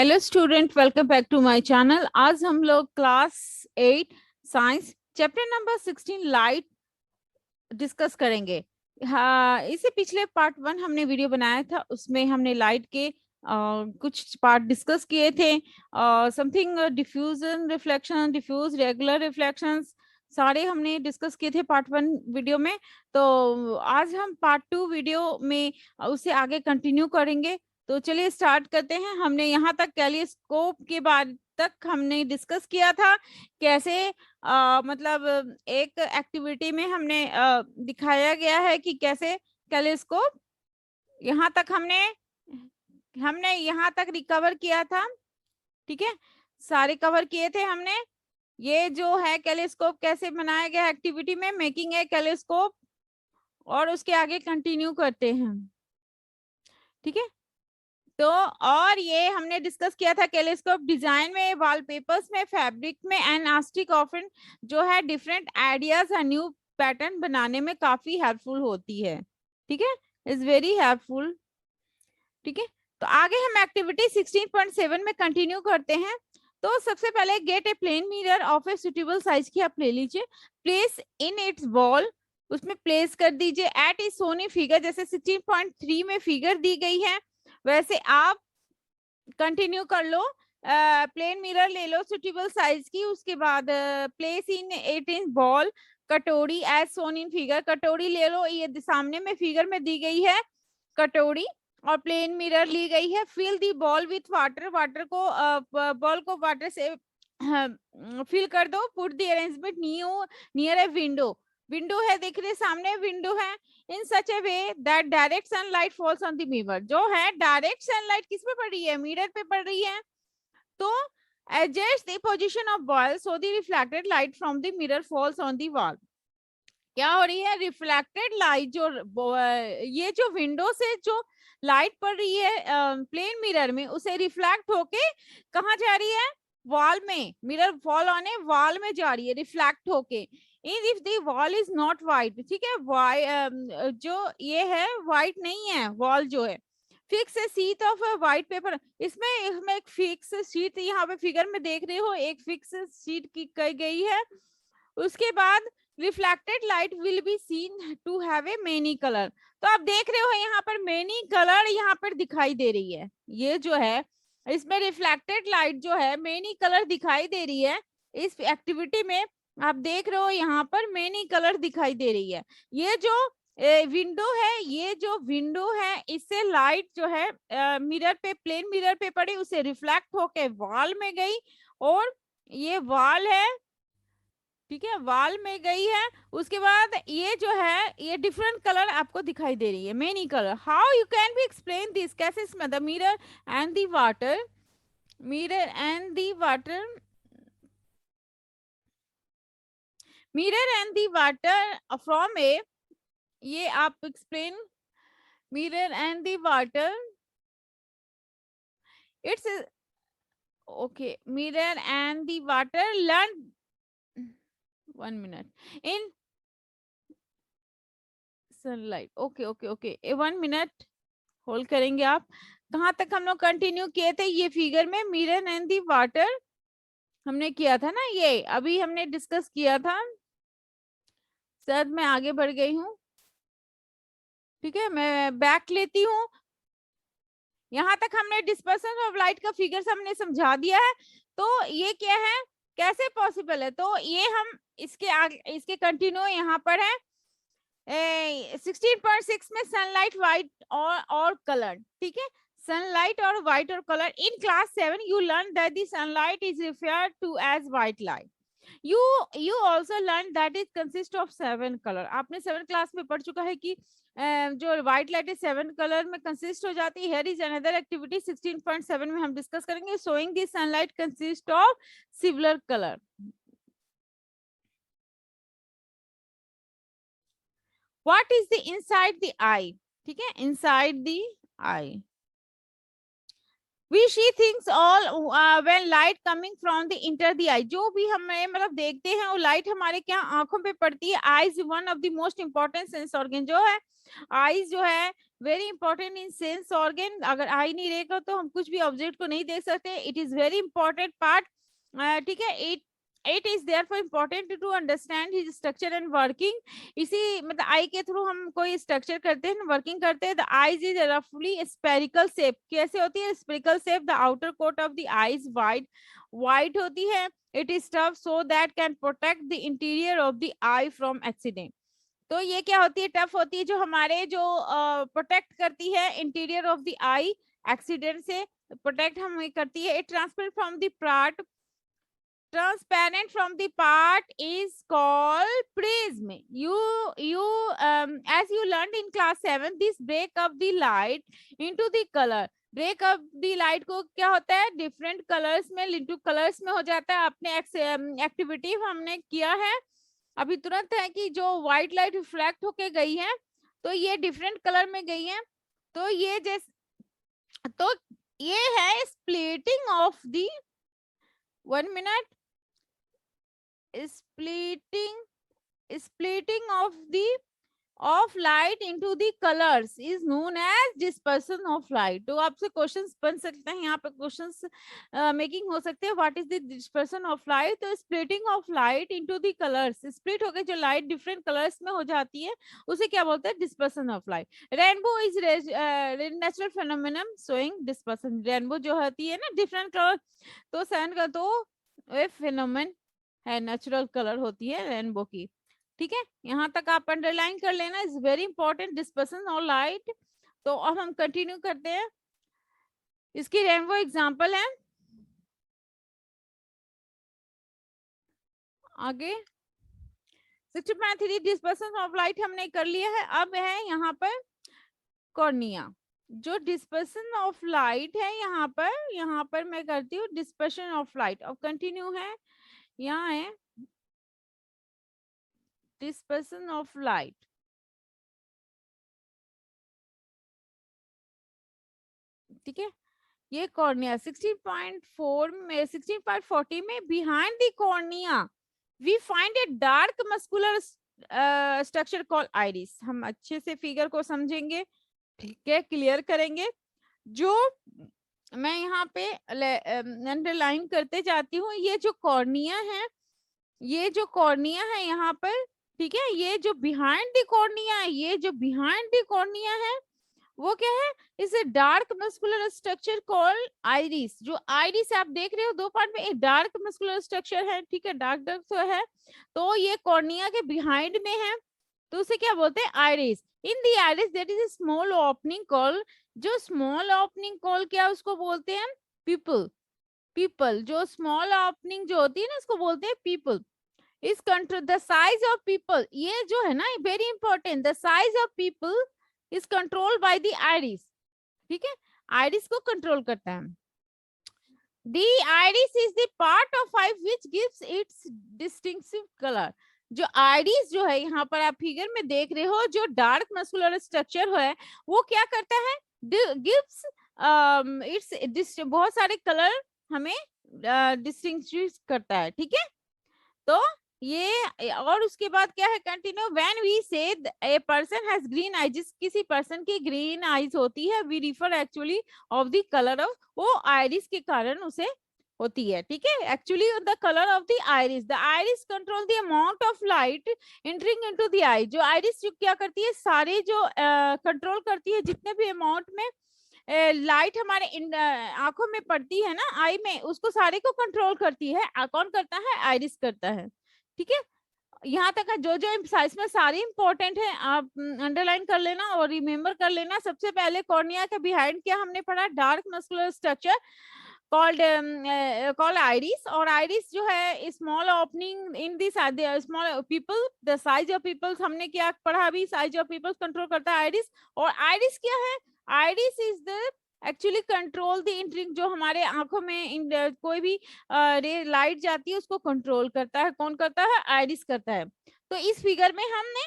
Hello student, welcome back to my channel. आज हम लोग class 8 science chapter number 16 light discuss करेंगे। हाँ, इससे पिछले पार्ट 1 हमने वीडियो बनाया था, उसमें हमने लाइट के कुछ पार्ट डिस्कस किए थे। Something diffusion, reflection, diffuse, regular reflections सारे हमने डिस्कस किए थे पार्ट 1 वीडियो में। तो आज हम पार्ट 2 वीडियो में उसे आगे कंटिन्यू करेंगे। तो चलिए स्टार्ट करते हैं। हमने यहाँ तक कैलिस्कोप के बाद तक हमने डिस्कस किया था, कैसे मतलब एक एक्टिविटी में हमने दिखाया गया है कि कैसे टेलीस्कोप यहाँ तक हमने हमने यहाँ तक रिकवर किया था। ठीक है, सारे कवर किए थे हमने। ये जो है टेलीस्कोप कैसे बनाया गया एक्टिविटी में, मेकिंग ए टेलीस्कोप, और उसके आगे कंटिन्यू करते हैं। ठीक है, तो और ये हमने डिस्कस किया था टेलीस्कोप डिजाइन में, वॉलपेपर्स में, फैब्रिक में एंड आस्टिक ऑफन जो है डिफरेंट आइडियाज और न्यू पैटर्न बनाने में काफी हेल्पफुल होती है। ठीक है, इज वेरी हेल्पफुल। ठीक है, तो आगे हम एक्टिविटी 16.7 में कंटिन्यू करते हैं। तो सबसे पहले get a plane mirror of a suitable size की आप ले लीजिए, प्लेस इन इट्स बॉल, उसमें प्लेस कर दीजिए एट इज सोनी फिगर, जैसे 16.3 में फिगर दी गई है वैसे आप कंटिन्यू कर लो। प्लेन मिरर ले लो सुटेबल साइज की, उसके बाद प्लेस इन 8 इंच बॉल कटोरी एज सोन इन फिगर, कटोरी ले लो, ये सामने में फिगर में दी गई है कटोरी, और प्लेन मिरर ली गई है। Fill the ball with water, water को बॉल को वाटर से फिल कर दो। Put the arrangement near a window, window है देख रहे सामने विंडो है, in such a way that direct sunlight falls on the mirror, जो है डायरेक्ट सनलाइट किस पे पड़ रही है, मिरर पे पड़ रही है। तो adjust the position of ball so the reflected light from the mirror false on the wall. क्या हो रही है, रिफ्लेक्टेड लाइट जो ये जो विंडो से जो लाइट पड़ रही है प्लेन मिरर में, उसे रिफ्लेक्ट होके कहाँ जा रही है, वॉल में, mirror fall on A wall में जा रही है रिफ्लेक्ट होके। In if the wall is not white, ठीक है, जो ये है वाइट नहीं है वॉल जो है, fix a sheet of white paper, इसमें एक फिक्स शीट यहाँ पे फिगर में देख रहे हो, एक फिक्स शीट की गई है। उसके बाद reflected light will be seen to have a many colour, तो आप देख रहे हो यहाँ पर मेनी कलर यहाँ पर दिखाई दे रही है, ये जो है इसमें रिफ्लेक्टेड लाइट जो है मेनी कलर दिखाई दे रही है। इस एक्टिविटी में आप देख रहे हो यहाँ पर मेनी कलर दिखाई दे रही है। ये जो विंडो है, ये जो विंडो है इससे लाइट जो है मिरर पे, प्लेन मिरर पे पड़ी, उसे रिफ्लेक्ट होके वॉल में गई, और ये वॉल है, ठीक है, वॉल में गई है। उसके बाद ये जो है ये डिफरेंट कलर आपको दिखाई दे रही है, many colour. How you can be explain this, कैसे इसमें the mirror and the water, mirror and the water, mirror and the water from a, ये आप explain, mirror and the water, it's okay, mirror and the water learn, 1 minute, in sunlight, okay okay okay, 1 minute hold करेंगे आप। कहाँ तक हम लोग continue किए थे, ये फिगर में मिरर एंड दी वाटर हमने किया था ना, ये अभी हमने डिस्कस किया था, शायद मैं आगे बढ़ गई हूँ। ठीक है, मैं बैक लेती हूँ। यहाँ तक हमने डिस्पर्सन ऑफ लाइट का फिगर हमने समझा दिया है। तो ये क्या है, कैसे पॉसिबल है, तो ये हम इसके आगे, इसके कंटिन्यू यहाँ पर है 16.6 में सनलाइट व्हाइट और कलर। ठीक है, सनलाइट और व्हाइट और colour. In class 7 you learn that the sunlight is referred to as white light. You also learn that it consist of 7 colour. आपने 7 क्लास में पढ़ चुका है कि जो व्हाइट लाइट है 7 कलर में कंसिस्ट हो जाती है। हियर इज अनदर एक्टिविटी 16.7 में हम डिस्कस करेंगे, showing the sunlight consist of similar colour. What is the inside the eye? ठीक है, inside the eye. we see things all when light coming from the inter the eye, जो भी हमें मतलब देखते हैं वो लाइट हमारे क्या आंखों पे पड़ती है। Eyes one of the most important sense organ जो है, आईज जो है very important in sense organ. अगर आई नहीं रहेगा तो हम कुछ भी ऑब्जेक्ट को नहीं देख सकते। It is very important part, ठीक है। It is therefore important to understand his structure and working। इसी मतलब आई के थ्रू हम कोई स्ट्रक्चर करते हैं, वर्किंग करते हैं। द आईज इज रफली स्पेरिकल शेप। कैसे होती है spherical shape? The outer coat of the eyes white होती है। It is tough so that can protect the interior of the eye from accident. तो ये क्या होती है? टफ होती है, जो हमारे जो प्रोटेक्ट करती है interior of the I, accident से प्रोटेक्ट हमें करती है। It transparent from the part, transparent from the part is called prism। As you learned in class 7, this break up the light into the color। Break up the light को क्या होता है? Different colours में, into colours में हो जाता है। अपने एक्टिविटी हमने किया है अभी तुरंत है कि जो व्हाइट लाइट रिफ्लेक्ट होके गई है तो ये डिफरेंट कलर में गई है। तो ये है splitting of the, 1 minute, splitting of light into the colors is known as dispersion of light। तो आपसे क्वेश्चंस बन सकते हैं, यहाँ पे क्वेश्चंस मेकिंग हो सकते हैं। What is the dispersion of light? तो splitting of light into the colours, split होकर जो लाइट डिफरेंट कलर्स में हो जाती है उसे क्या बोलते हैं? Dispersion of light. Rainbow is natural phenomenon showing dispersion. Rainbow जो होती है ना डिफरेंट कलर, तो सन का तो फेनोमेन है, नेचुरल कलर होती है रेनबो की। ठीक है, यहाँ तक आप अंडरलाइन कर लेना, is very important dispersion of light. तो अब हम कंटिन्यू करते हैं। इसकी रेनबो एग्जांपल है आगे। 60.3 डिस्पर्सन ऑफ लाइट हमने कर लिया है। अब है यहाँ पर कॉर्निया। जो डिस्पर्सन ऑफ लाइट है यहाँ पर मैं करती हूँ डिस्पर्सन ऑफ लाइट। अब कंटिन्यू है, यहाँ है dispersion of light। ठीक है, ये कॉर्निया 16.4 में 16.40 में behind the cornea we find a dark muscular structure called iris. हम अच्छे से फिगर को समझेंगे, ठीक है, क्लियर करेंगे। जो मैं यहाँ पे अंडरलाइन करते जाती हूँ, ये जो कॉर्निया है, ये जो कॉर्निया है यहाँ पर, ठीक है, ये जो बिहाइंड द कॉर्निया है, ये जो बिहाइंड द कॉर्निया है वो क्या है? इसे dark muscular structure called iris. जो आइरिस आप देख रहे हो दो पार्ट में, एक डार्क मस्कुलर स्ट्रक्चर है, ठीक है, डार्क तो है, तो ये कॉर्निया के बिहाइंड में है, तो उसे क्या बोलते हैं? Iris. In the iris there is a small opening called, जो स्मॉल ओपनिंग कॉल क्या उसको बोलते हैं? पीपल। जो स्मॉल ओपनिंग जो होती है ना इसको बोलते हैं पीपल। इस control the size of people, ये जो है ना very important, the size of people is control by the iris. ठीक है, आइरिस को कंट्रोल करता है। The iris is the part of I which gives it's distinctive colour. जो आइरिस जो है यहाँ पर आप फिगर में देख रहे हो, जो डार्क मस्कुलर स्ट्रक्चर है वो क्या करता है? गिव्स इट्स बहुत सारे कलर हमें डिस्टिंग्विश करता है। ठीक है, तो ये और उसके बाद क्या है? Continue. When we say a person has green eyes, किसी पर्सन की ग्रीन आईज होती है, we refer actually of the colour of, वो आइरिस के कारण उसे होती है। ठीक है, actually the colour of the iris. The iris control the amount of light entering into the eye. जो आइरिस जो क्या करती है? सारे जो कंट्रोल करती है जितने भी अमाउंट में लाइट हमारे आंखों में पड़ती है ना, आई में, उसको सारे को कंट्रोल करती है। कौन करता है? आइरिस करता है। ठीक है, यहाँ तक है। जो इसमें सारे इंपॉर्टेंट है, आप अंडरलाइन कर लेना और रिमेम्बर कर लेना। सबसे पहले कॉर्निया के बिहाइंड क्या हमने पढ़ा? Dark muscular structure called iris. और आइरिस जो है small opening in the small pupil, the size of pupils हमने क्या पढ़ा अभी? साइज ऑफ पीपल्स कंट्रोल करता है आइरिस। और आइरिस क्या है? Iris is the actually control the entering, जो हमारे आंखों में कोई भी रे लाइट जाती है उसको कंट्रोल करता है। कौन करता है? आइरिस करता है। तो इस फिगर में हमने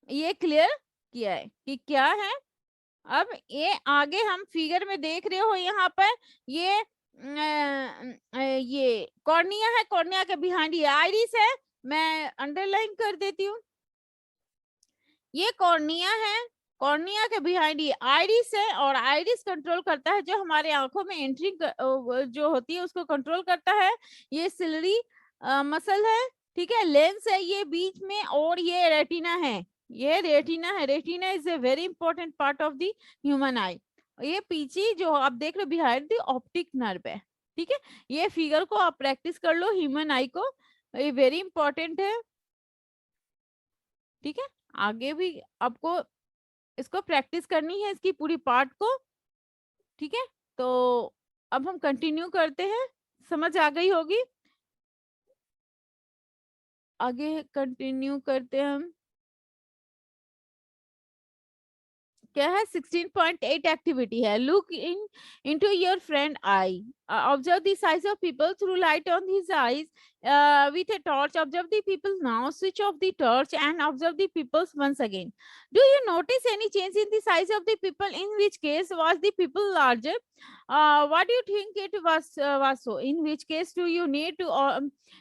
ये क्लियर किया है कि क्या है अब ये आगे हम फिगर में देख रहे हो यहाँ पर ये ये कॉर्निया है, कॉर्निया के बिहाइंड ये आइरिस है, मैं अंडरलाइन कर देती हूँ। ये कॉर्निया है, कॉर्निया के बिहाइंड ये आइरिस है, और आइरिस कंट्रोल करता है जो हमारे आंखों में एंट्री जो होती है उसको कंट्रोल करता है। ये सिलरी मसल है, ठीक है। लेंस है ये बीच में, और ये रेटिना है, ये रेटिना है। Retina is a very important part of the human आई। ये पीछे जो आप देख रहे हो बिहाइंड द ऑप्टिक नर्व है, ठीक है। ये फिगर को आप प्रैक्टिस कर लो ह्यूमन आई को, ये वेरी इंपॉर्टेंट है, ठीक है। आगे भी आपको इसको प्रैक्टिस करनी है, इसकी पूरी पार्ट को, ठीक है। तो अब हम कंटिन्यू करते हैं, समझ आ गई होगी। आगे कंटिन्यू करते हैं हम। क्या है 16.8 एक्टिविटी है। Look in into your friend I, observe the size of people through light on his eyes with a torch. Observe the people now, switch off the torch and observe the peoples once again. Do you notice any change in the size of the people? In which case was the people larger? What do you think it was so? In which case do you need to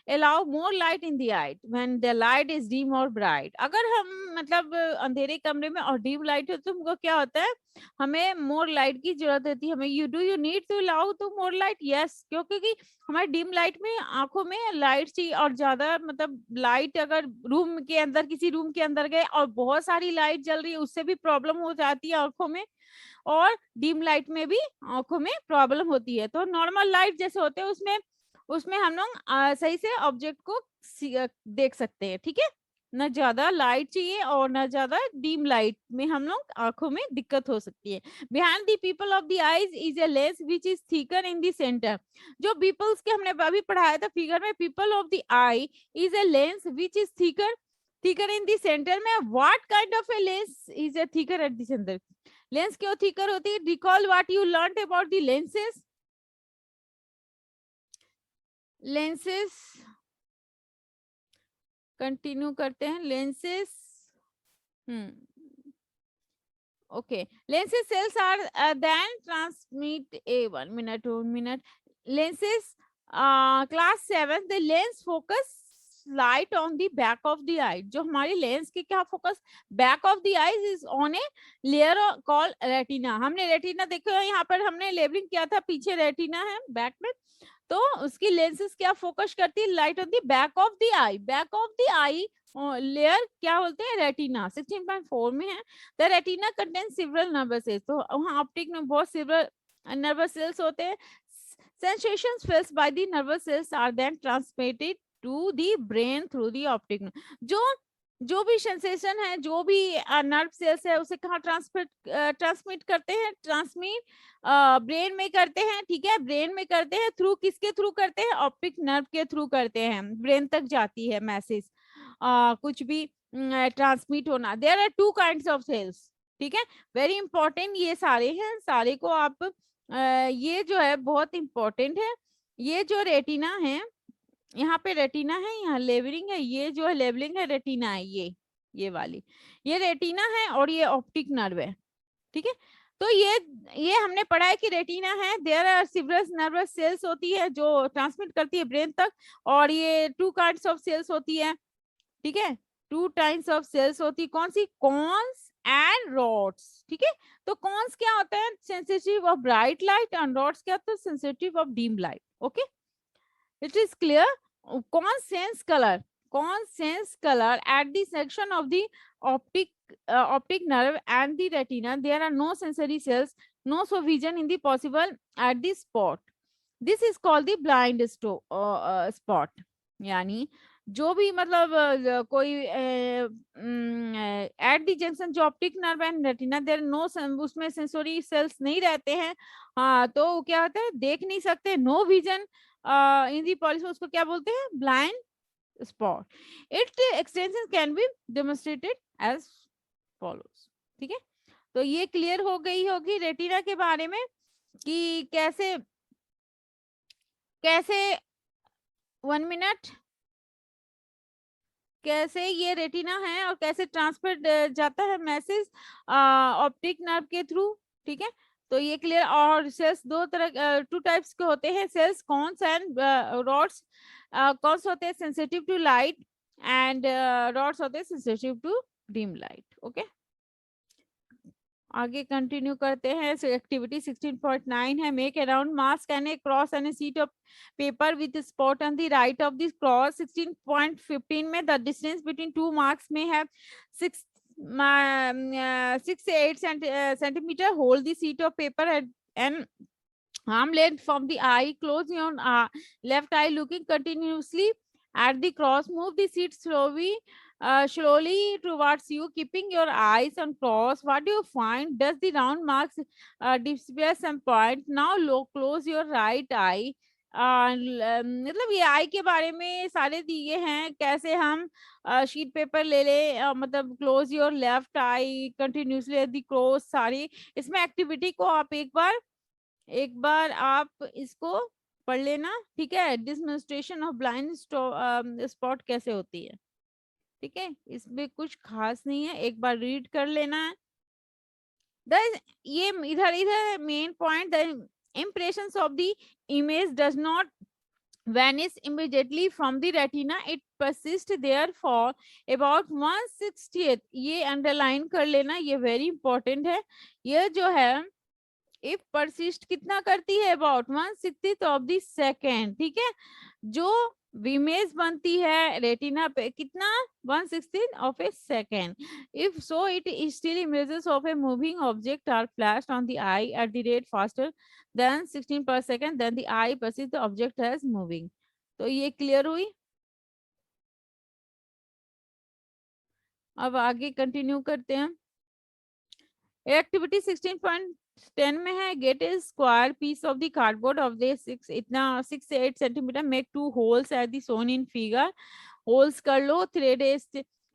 allow more light in the eye when the light is dim or bright? अगर हम मतलब अंधेरे कमरे में और dim light हो तो हमको क्या होता है, हमें मोर लाइट की जरूरत होती है। हमें you need to allow to more light, yes, क्योंकि हमारे डिम लाइट में आंखों में लाइट चाहिए, और ज्यादा मतलब लाइट अगर रूम के अंदर, किसी रूम के अंदर गए और बहुत सारी लाइट जल रही है, उससे भी प्रॉब्लम हो जाती है आंखों में, और डिम लाइट में भी आंखों में प्रॉब्लम होती है। तो नॉर्मल लाइट जैसे होते हैं उसमें उसमें हम लोग सही से ऑब्जेक्ट को देख सकते हैं, ठीक है। न ज्यादा लाइट चाहिए और न ज्यादा डीम लाइट में हम लोग आंखों में दिक्कत हो सकती है। Behind the pupil of the eyes is a lens which is thicker in the centre. जो पीपल्स के हमने अभी पढ़ाया था फिगर में, pupil of the eye is a lens which is thicker in the centre में। What kind of a lens is a thicker at the centre? Lens क्यों thicker होती है? Recall what you learn about the lenses. Lenses continue करते हैं। Lenses okay, lenses cells are then transmit a 1 minute 2 minute lenses class 7 the lens focus light on the back of the eye। जो हमारी lens की क्या focus, back of the eyes is on a layer call retina. हमने retina देखो यहाँ पर हमने labelling किया था, पीछे रेटिना है बैक में, तो उसकी लेंसेस क्या फोकस करती है, light on the back of the eye. Back of the eye layer क्या बोलते हैं, रेटिना। 16.4 में है the retina contain several nervous cells. तो वहाँ ऑप्टिक में बहुत सिवरल नर्वस सेल्स होते हैं। Sensations felt by the nervous cells are then transmitted to the brain through the optic. जो जो भी सेंसेशन है, जो भी नर्व सेल्स है, उसे कहाँ ट्रांसमिट करते हैं, ट्रांसमिट ब्रेन में करते हैं, ठीक है। ब्रेन में करते हैं, थ्रू किसके थ्रू करते हैं, ऑप्टिक नर्व के थ्रू करते हैं। ब्रेन तक जाती है मैसेज, कुछ भी ट्रांसमिट होना। There are 2 kinds of cells, ठीक है। वेरी इंपॉर्टेंट ये सारे हैं, सारे को आप ये जो है बहुत इंपॉर्टेंट है। ये जो रेटिना है, यहाँ पे रेटिना है, यहाँ लेबलिंग है, ये जो है लेबलिंग है रेटिना है, ये वाली ये रेटिना है और ये ऑप्टिक नर्व है, ठीक है। तो ये हमने पढ़ा है कि रेटिना है, there are several nervous cells होती है जो ट्रांसमिट करती है ब्रेन तक, और ये 2 काइंड्स ऑफ सेल्स होती है, ठीक है। 2 टाइप्स ऑफ सेल्स होती है, कौन सी, कॉन्स एंड रॉड्स, ठीक है। तो कॉन्स क्या होता है, sensitive of bright light, and rods क्या होता है, sensitive of dim light. Okay, it is clear. Cone sense color at the section of the optic nerve and the retina. There are no sensory cells, no so vision in the possible at the spot. This is called the blind spot। यानी जो भी मतलब कोई at the junction जो optic nerve and retina, there no, उसमें sensory cells नहीं रहते हैं, हाँ, तो क्या होता है, देख नहीं सकते, no vision in the policy, उसको क्या बोलते हैं, blind spot. It extension can be demonstrated as follows, ठीक है। तो ये क्लियर हो गई होगी रेटिना के बारे में कि कैसे कैसे 1 मिनट कैसे ये रेटिना है और कैसे ट्रांसफर जाता है मैसेज ऑप्टिक नर्व के थ्रू, ठीक है। तो ये क्लियर। और सेल्स दो तरह, टू टाइप्स के होते हैं, cells cones and rods. Cones होते हैं sensitive to light and rods होते हैं sensitive to dim light. Okay, आगे कंटिन्यू करते हैं। एक्टिविटी 16.9 है, make around mask and a cross and a sheet of paper with spot on the right of this cross. 16.15 में the distance between two marks में है 6 to 8 centimeter. Hold the sheet of paper and arm length from the eye. Close your left eye, looking continuously at the cross. Move the sheet slowly towards you, keeping your eyes on cross. What do you find? Does the round marks disappear some point? Now close your right eye. मतलब ये आई के बारे में सारे दिए हैं, कैसे हम शीट पेपर ले ले, मतलब close your left I continuously at the cross, सारी इसमें एक्टिविटी को आप एक बार आप इसको पढ़ लेना, ठीक है। डिसमेंस्ट्रेशन ऑफ ब्लाइंड स्पॉट कैसे होती है, ठीक है, इसमें कुछ खास नहीं है, एक बार रीड कर लेना है। ये इधर इधर main point, the impressions of the image does not vanish immediately from the retina. It persists there for about 1/60th. ये अंडरलाइन कर लेना, ये वेरी इंपॉर्टेंट है। ये जो है इफ परसिस्ट कितना करती है, about 1/60th of the second, ठीक है। जो इमेज बनती है रेटिना पे कितना, 1/60th of a second. If so it still images of a moving object are flashed on the eye at the rate faster than 16 per second, then the eye perceives the object as moving. तो ये clear हुई। अब आगे continue करते हैं। Activity 16.10 में है, get a square piece of the cardboard of the 6 से 8 centimetre, make 2 holes at the shown in figure. Holes कर लो, thread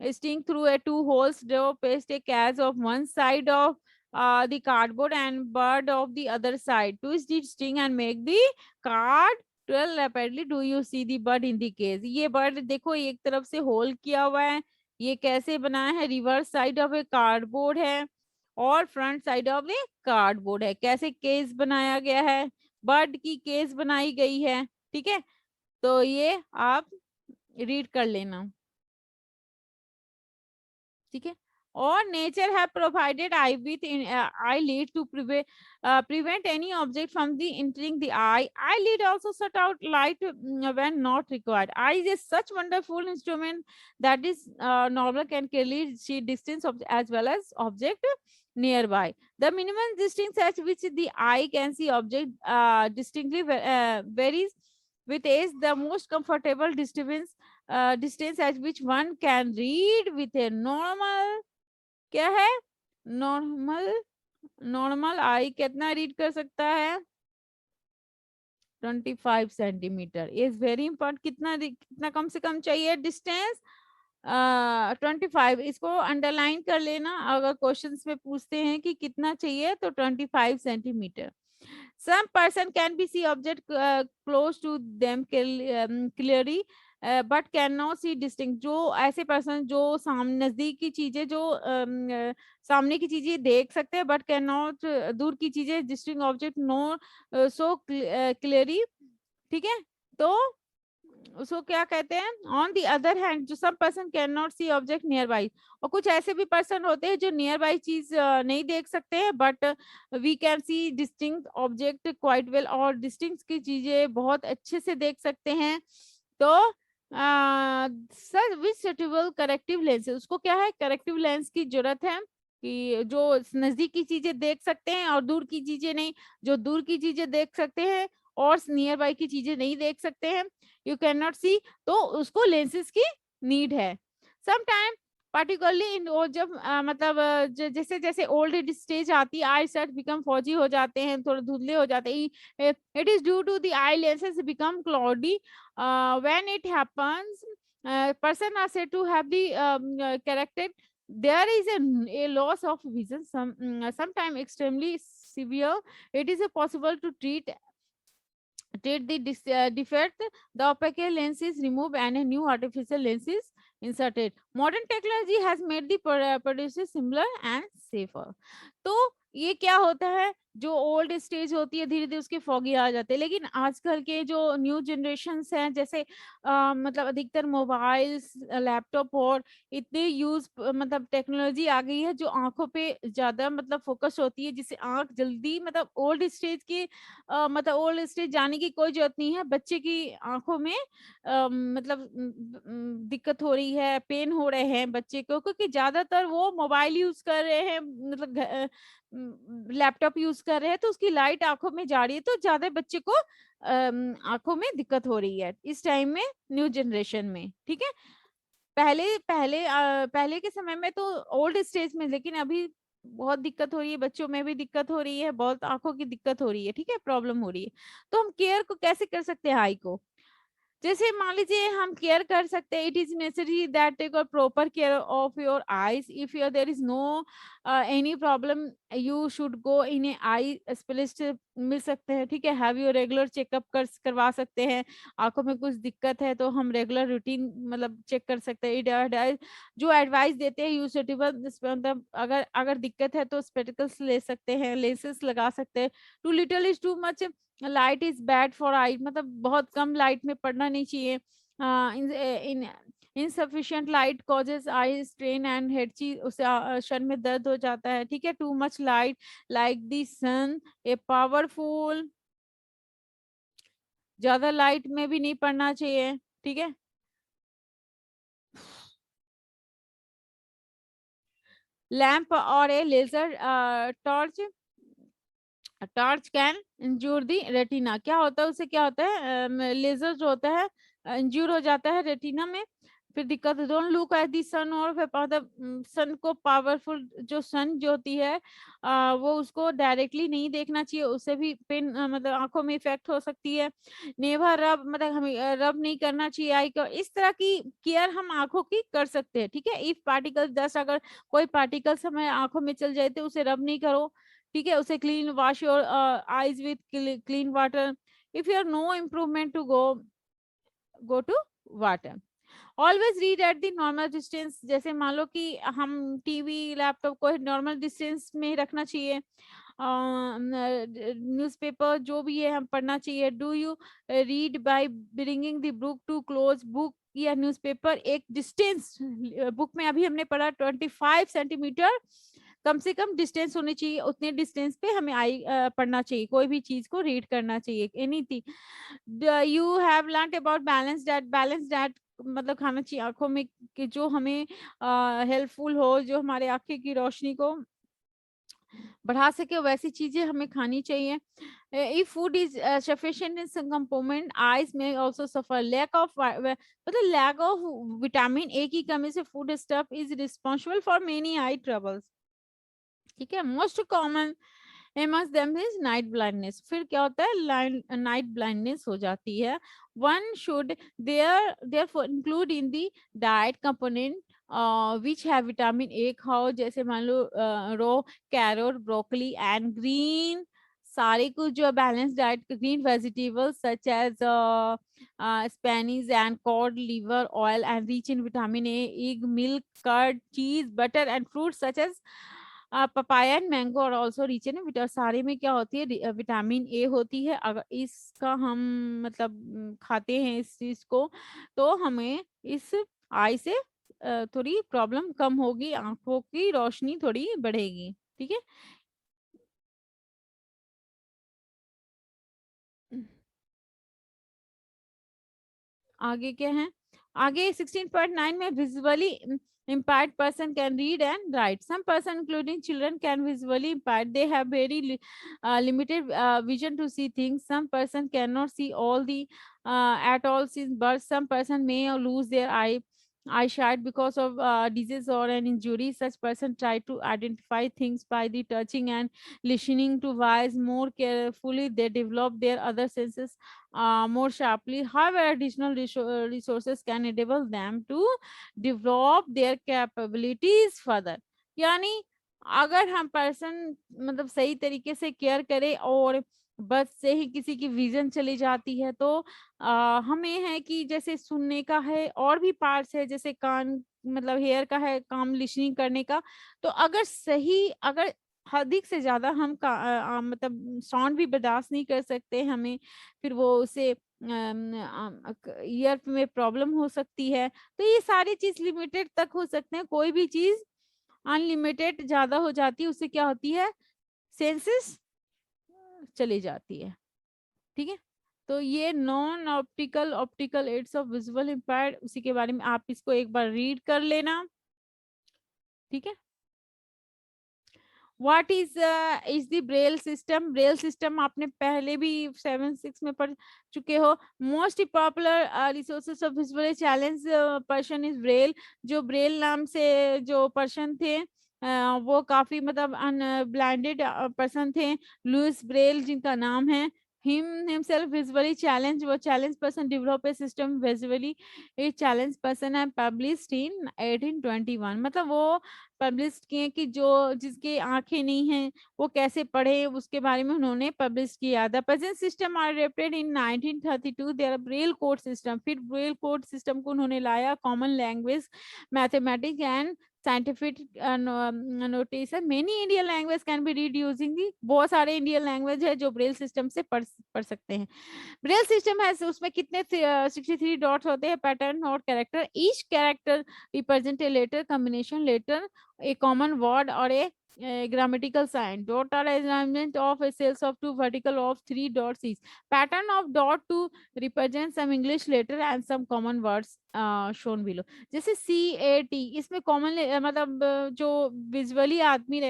string through a 2 holes, draw paste a catch of one side of the cardboard and bird of the other side. Twist the string and make the card twirl rapidly. Do you see the bird in the case? ये bird देखो एक तरफ से whole किया हुआ है, ये कैसे बनाया है, reverse side of A cardboard है और front side of A cardboard है। कैसे केस बनाया गया है, बर्ड की केस बनाई गई है, ठीक है। तो ये आप रीड कर लेना, ठीक है। और nature have provided eye with eyelid to prevent any object from the entering the eye. Eyelid also shut out light when not required. Eye is such wonderful instrument that is normal can clearly see distance of as well as object nearby. The minimum distance at which the eye can see object distinctly varies with age. The most comfortable distance at which one can read with a normal, क्या है, normal आई कितना read कर सकता है, 25 centimetre is very important. कितना कम से कम चाहिए distance, 25। इसको अंडरलाइन कर लेना, अगर क्वेश्चंस में पूछते हैं कि कितना चाहिए तो 25 centimetre. Some person can be see object close to them clearly but cannot see distinct. जो ऐसे पर्सन जो सामने नजदीक की चीजें जो सामने की चीजें देख सकते हैं बट कैन नॉट दूर की चीजें distinct object no so clearly, ठीक है। तो उसको क्या कहते हैं, ऑन दी अदर हैंड जो some person can not see object nearby. और कुछ ऐसे भी पर्सन होते हैं जो नियर बाई चीज नहीं देख सकते हैं but we can see distinct object quite well, और डिस्टिंक्ट की चीजें बहुत अच्छे से देख सकते हैं। तो sir which suitable corrective lens, उसको क्या है, करेक्टिव लेंस की जरूरत है कि जो नजदीक की चीजें देख सकते हैं और दूर की चीजें नहीं, जो दूर की चीजें देख सकते हैं और नियर बाई की चीजें नहीं देख सकते हैं, यू कैन नॉट सी, तो उसको लेंसेज की नीड है। समटाइम पार्टिकुलरली इन जब मतलब जैसे जैसे ओल्ड स्टेज आती है, आई सेट बिकम फौजी हो जाते हैं, थोड़े धुंधले हो जाते हैं, it is due to the eye lenses become cloudy. When it happens person are said to have the character, there is a loss of vision, sometime extremely severe. It is possible to treat the defect. The opaque lens is removed and a new artificial lens is inserted. Modern technology has made the producer simpler and safer. तो ये क्या होता है, जो old stage होती है धीरे धीरे उसके फॉगी आ जाते हैं, लेकिन आजकल के जो न्यू जनरेशन्स हैं, जैसे मतलब अधिकतर मोबाइल्स, लैपटॉप और इतने यूज मतलब टेक्नोलॉजी आ गई है जो आंखों पे ज्यादा मतलब फोकस होती है, जिससे आंख जल्दी मतलब ओल्ड स्टेज की मतलब ओल्ड स्टेज जाने की कोई जरूरत नहीं है। बच्चे की आंखों में मतलब दिक्कत हो रही है, पेन हो रहे हैं बच्चे को, क्योंकि ज्यादातर वो मोबाइल यूज कर रहे हैं, मतलब लैपटॉप यूज कर रहे हैं, तो उसकी लाइट आंखों में जा रही है, तो ज्यादा बच्चे को आंखों में दिक्कत हो रही है इस टाइम में, न्यू जनरेशन में। ठीक है, पहले के समय में तो ओल्ड स्टेज में, लेकिन अभी बहुत दिक्कत हो रही है, बच्चों में भी दिक्कत हो रही है, बहुत आंखों की दिक्कत हो रही है। ठीक है, प्रॉब्लम हो रही है। तो हम केयर को कैसे कर सकते हैं आई को? जैसे मान लीजिए हम केयर कर सकते हैं, it is necessary that take proper care of your eyes. If your there is no any problem, you should go in a eye specialist मिल सकते हैं। ठीक है, हैव यू रेगुलर चेकअप करवा सकते हैं। आंखों में कुछ दिक्कत है तो हम रेगुलर रूटीन मतलब चेक कर सकते हैं। जो एडवाइस देते हैं यू सुटेबल, मतलब अगर अगर दिक्कत है तो स्पेक्टिकल्स ले सकते हैं, लेंसेज लगा सकते हैं। Too little is too much light is bad for eye, मतलब बहुत कम लाइट में पढ़ना नहीं चाहिए। In insufficient light causes eye strain and headache, उससे सर में दर्द हो जाता है। ठीक है, too much light like the sun a powerful, ज्यादा लाइट में भी नहीं पढ़ना चाहिए। ठीक है, लैंप और a laser torch, torch can injure the retina. क्या होता है उससे, क्या होता है, लेजर जो होता है इंज्योर हो जाता है रेटिना में, फिर दिक्कत। डोंट लुक एट दी सन, और मतलब सन को पावरफुल जो सन जो होती है वो उसको डायरेक्टली नहीं देखना चाहिए, उससे भी पेन मतलब आंखों में इफेक्ट हो सकती है। नेवर रब, मतलब हमें रब नहीं करना चाहिए आई को। इस तरह की केयर हम आंखों की कर सकते हैं। ठीक है, इफ पार्टिकल दस अगर कोई पार्टिकल्स हमें आंखों में चल जाए तो उसे रब नहीं करो। ठीक है, उसे clean wash your eyes with clean water. If you are no improvement to go to water. Always read at the normal distance, जैसे मान लो कि हम टीवी लैपटॉप को नॉर्मल डिस्टेंस में रखना चाहिए। न्यूज़पेपर जो भी है हम पढ़ना चाहिए। Do you read by bringing the book to close, book या न्यूज़पेपर एक डिस्टेंस, बुक में अभी हमने पढ़ा 25 सेंटीमीटर कम से कम डिस्टेंस होनी चाहिए, उतने डिस्टेंस पे हमें पढ़ना चाहिए, कोई भी चीज को रीड करना चाहिए, anything. You have learn about balance diet, balance diet मतलब खाना चाहिए आंखों में कि जो हमें हेल्पफुल हो, जो हमारे आंखें की रोशनी को बढ़ा सके, वैसी चीजें हमें खानी चाहिए। If food is sufficient in some component, eyes में आल्सो सफर लैक ऑफ, मतलब लैक ऑफ विटामिन ए की कमी से food stuff is responsible for many eye troubles. ठीक है, most common among them is night blindness. फिर क्या होता है, नाइट ब्लाइंडनेस हो जाती है। One should therefore include in the diet component which have vitamin A खाओ, जैसे मान लो raw carrot, broccoli and green, सारे कुछ जो balance diet, green vegetables such as spinach and cod liver oil and rich in vitamin A, egg, milk, curd, cheese, butter and fruit such as papaya and mango और also rich in vitamin. सारे में क्या होती है, vitamin A होती है। अगर इसका हम मतलब खाते हैं इस चीज को, तो हमें इस आई से थोड़ी प्रॉब्लम कम होगी, आंखों की रोशनी थोड़ी बढ़ेगी। ठीक है, आगे क्या है, आगे 16.9 में visually impaired person can read and write. Some person including children can visually impaired, they have very limited vision to see things. Some person cannot see all the at all since birth. Some person may lose their eyesight because of disease or an injury. Such person try to identify things by the touching and listening to voice more carefully. They develop their other senses more sharply. However, additional resources can enable them to develop their capabilities further. यानी अगर हम person मतलब सही तरीके से care करें और बस से ही किसी की विजन चली जाती है। तो हमें है कि जैसे सुनने का है, और भी पार्ट्स है, जैसे कान मतलब हेयर का है काम लिसनिंग करने का। तो अगर अधिक से ज्यादा हम मतलब साउंड भी बर्दाश्त नहीं कर सकते हमें, फिर वो उसे ईयर में प्रॉब्लम हो सकती है। तो ये सारी चीज लिमिटेड तक हो सकते हैं, कोई भी चीज अनलिमिटेड ज्यादा हो जाती है उससे क्या होती है, सेंसेस चली जाती है। ठीक है, तो ये non optical optical aids of visual impaired, उसी के बारे में आप इसको एक बार रीड कर लेना। ठीक है, what is the Braille system. Braille system आपने पहले भी 7-6 में पढ़ चुके हो। Most popular resources of visually challenge person is Braille. जो ब्रेल नाम से जो पर्सन थे, वो काफी मतलब ब्लाइंडेड पर्सन थे, लुइस ब्रेल जिनका नाम है। हिम हिमसेल्फ विजुअली चैलेंज, वो challenge person develop a system visually a challenge person है पब्लिश्ड इन 1821। मतलब वो पब्लिश किए कि जो जिसकी आंखें नहीं हैं वो कैसे पढ़े, उसके बारे में उन्होंने पब्लिश किया। The present system are adapted in 1932 there Braille code system. फिर ब्रेल कोड सिस्टम को उन्होंने लाया, common language mathematics and scientific notation. Many Indian language can be read using the, बहुत सारे इंडियन लैंग्वेज है जो ब्रेल सिस्टम से पढ़ सकते हैं। ब्रेल सिस्टम है, उसमें कितने 63 डॉट्स होते हैं, पैटर्न और character. Each character represent a letter combination letter, a common word or a grammatical sign. Dot are alignment of a cells of two vertical of 3 dots each. Pattern of dot to represent some English letter and some common words shown below. जैसे CAT, इसमें common मतलब जो visually आदमी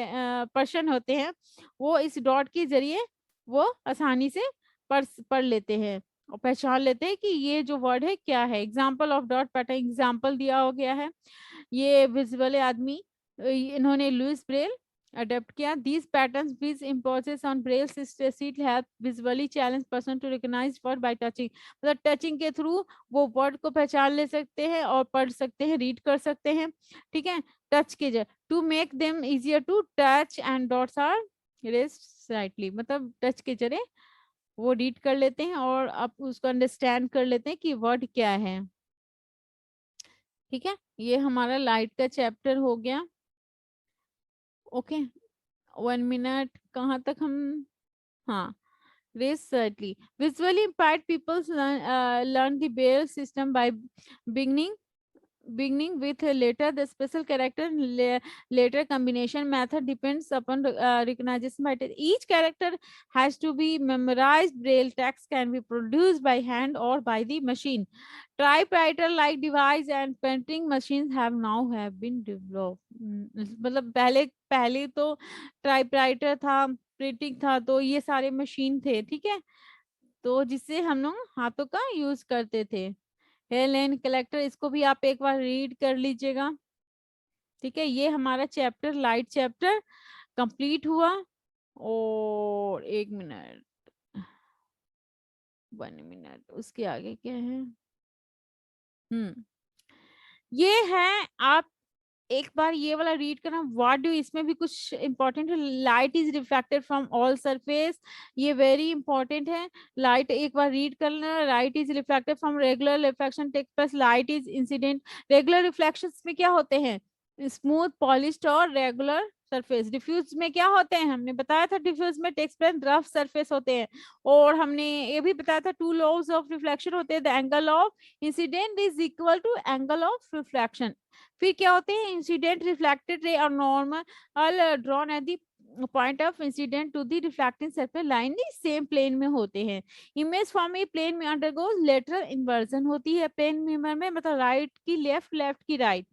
person होते हैं वो इस dot के जरिए वो आसानी से पढ़ लेते हैं और पहचान लेते हैं कि ये जो वर्ड है क्या है। Example of dot pattern, example दिया हो गया है। ये विजुअल आदमी इन्होंने लुइस ब्रेल अडेप्ट किया। These patterns which imposes on Braille seat help visually challenge person to recognise word by touching. मतलब टचिंग के थ्रू वो वर्ड को पहचान ले सकते हैं और पढ़ सकते हैं, रीड कर सकते हैं। ठीक है, टच के जरिए to make them easier to touch and dots are raised slightly. मतलब टच के जरिए वो रीड कर लेते हैं और आप उसको अंडरस्टैंड कर लेते हैं कि वर्ड क्या है। ठीक है, ये हमारा लाइट का चैप्टर हो गया। ओके, 1 मिनट कहाँ तक हम, हाँ, recently visually impaired people learn the Braille system by beginning with a letter. The special character letter combination method depends upon recognition by each character has to be memorized. Braille text can be produced by hand or by the machine. Typewriter like device and printing machines have been developed. मतलब पहले पहले तो typewriter था, printing था, तो ये सारे machine थे। ठीक है, तो जिससे हम लोग हाथों का यूज करते थे। हेलेन कलेक्टर, इसको भी आप एक बार रीड कर लीजिएगा। ठीक है, ये हमारा चैप्टर लाइट चैप्टर कंप्लीट हुआ। और 1 मिनट, 1 मिनट उसके आगे क्या है। ये है, आप एक बार ये वाला रीड करना, व्हाट डू, इसमें भी कुछ इंपॉर्टेंट है। Light is reflected from all surface, ये वेरी इंपॉर्टेंट है। लाइट एक बार रीड करना, light is reflected from regular reflection take place, light is incident. Regular reflection में क्या होते हैं, स्मूथ पॉलिश्ड और रेगुलर सरफेस। डिफ्यूज में क्या होते हैं, हमने बताया था डिफ्यूज में टेक्स प्लेन रफ सरफेस होते हैं। और हमने ये भी बताया था टू लॉज ऑफ रिफ्लेक्शन होते हैं, the angle of incident is equal to angle of reflection. फिर क्या होते हैं, इंसिडेंट रिफ्लेक्टेड रे और normal drawn at the point of incident to the reflecting surface line the same plane में होते हैं। इमेज फॉर्म ए प्लेन में undergoes lateral inversion होती है। प्लेन मिरर में मतलब राइट की लेफ्ट, लेफ्ट की right.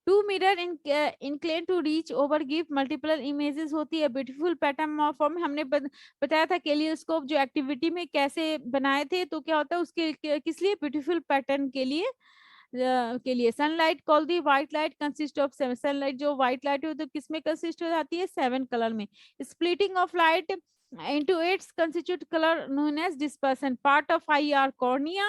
Two mirror incline to each other give multiple images होती है। ब्यूटीफुल पैटर्न फॉर्म हमने बताया था कैलियोस्कोप जो एक्टिविटी में कैसे बनाए थे। तो क्या होता है उसके किस लिए, ब्यूटीफुल पैटर्न के लिए। Sunlight call the white light consist of 7, sunlight जो व्हाइट लाइट है तो किस में कंसिस्ट हो जाती है, 7 कलर में। Splitting of light into its constitute color known as dispersion. Part of eye are cornea,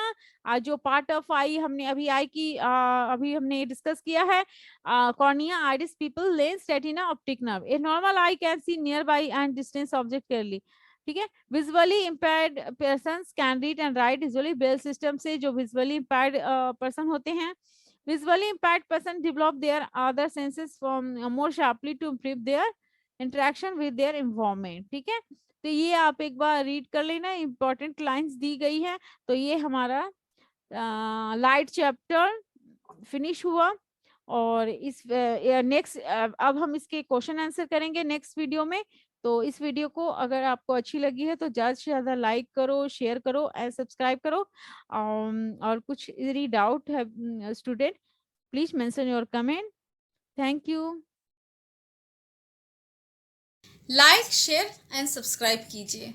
जो पार्ट ऑफ आई हमने अभी आई की अभी हमने डिस्कस किया है। Cornea, iris, people, lens, retina, optic nerve. A normal I can see near by and distance object clearly. ठीक है। Visually impaired persons can read and right visually Braille system से जो विजुअली इम्पेयर्ड पर्सन होते हैं, visually impaired person develop their other senses from more sharply to improve their interaction with their environment। ठीक है, तो ये आप एक बार रीड कर लेना, इंपॉर्टेंट लाइंस दी गई है। तो ये हमारा लाइट चैप्टर फिनिश हुआ, और इस नेक्स्ट अब हम इसके क्वेश्चन आंसर करेंगे नेक्स्ट वीडियो में। तो इस वीडियो को अगर आपको अच्छी लगी है तो ज़्यादा से ज़्यादा लाइक करो, शेयर करो एंड सब्सक्राइब करो। और कुछ यदि डाउट है student, please mention your comment. Thank you. Like share and subscribe कीजिए।